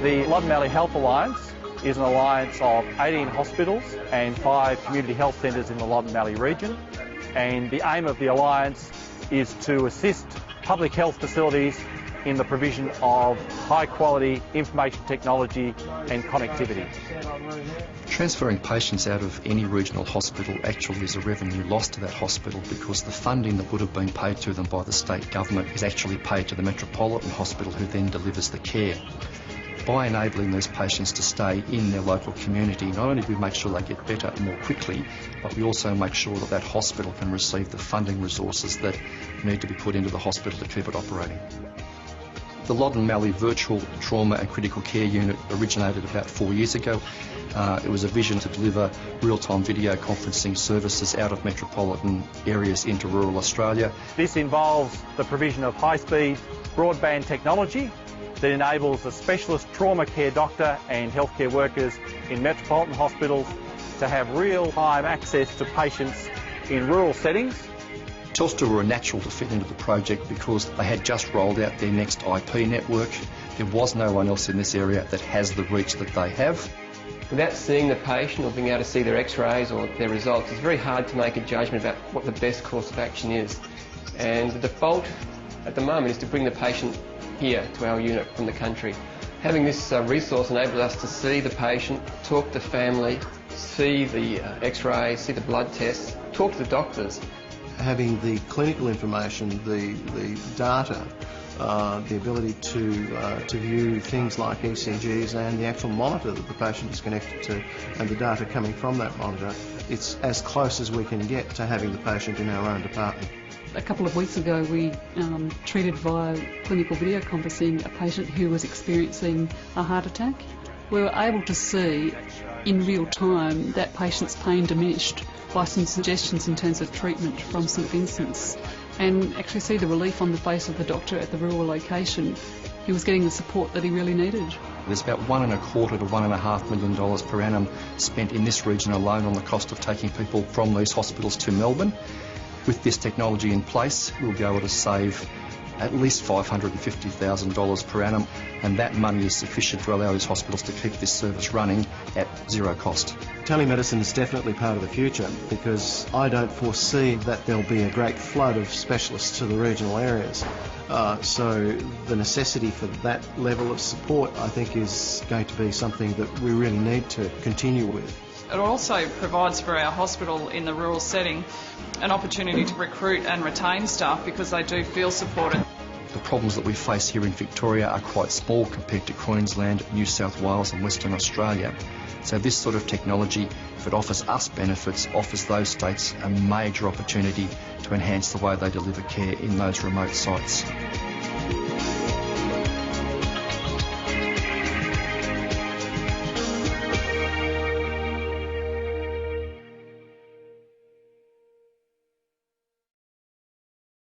The Loddon Mallee Health Alliance is an alliance of 18 hospitals and 5 community health centres in the Loddon Mallee region, and the aim of the alliance is to assist public health facilities in the provision of high-quality information technology and connectivity. Transferring patients out of any regional hospital actually is a revenue loss to that hospital, because the funding that would have been paid to them by the state government is actually paid to the Metropolitan Hospital, who then delivers the care. By enabling these patients to stay in their local community, not only do we make sure they get better more quickly, but we also make sure that that hospital can receive the funding resources that need to be put into the hospital to keep it operating. The Loddon Mallee Virtual Trauma and Critical Care Unit originated about 4 years ago. It was a vision to deliver real-time video conferencing services out of metropolitan areas into rural Australia. This involves the provision of high-speed broadband technology that enables a specialist trauma care doctor and healthcare workers in metropolitan hospitals to have real-time access to patients in rural settings. Telstra were a natural to fit into the project because they had just rolled out their next IP network. There was no one else in this area that has the reach that they have. Without seeing the patient or being able to see their x-rays or their results, it's very hard to make a judgment about what the best course of action is. And the default at the moment is to bring the patient here to our unit from the country. Having this resource enables us to see the patient, talk to family, see the x-rays, see the blood tests, talk to the doctors. Having the clinical information, the data, the ability to view things like ECGs and the actual monitor that the patient is connected to, and the data coming from that monitor, it's as close as we can get to having the patient in our own department. A couple of weeks ago we treated via clinical video conferencing a patient who was experiencing a heart attack. We were able to see in real time that patient's pain diminished by some suggestions in terms of treatment from St Vincent's, and actually see the relief on the face of the doctor at the rural location. He was getting the support that he really needed. There's about $1.25 to $1.5 million per annum spent in this region alone on the cost of taking people from these hospitals to Melbourne. With this technology in place, we'll be able to save at least $550,000 per annum, and that money is sufficient to allow these hospitals to keep this service running at zero cost. Telemedicine is definitely part of the future, because I don't foresee that there'll be a great flood of specialists to the regional areas. So the necessity for that level of support, I think, is going to be something that we really need to continue with. It also provides for our hospital in the rural setting an opportunity to recruit and retain staff, because they do feel supported. The problems that we face here in Victoria are quite small compared to Queensland, New South Wales and Western Australia. So this sort of technology, if it offers us benefits, offers those states a major opportunity to enhance the way they deliver care in those remote sites.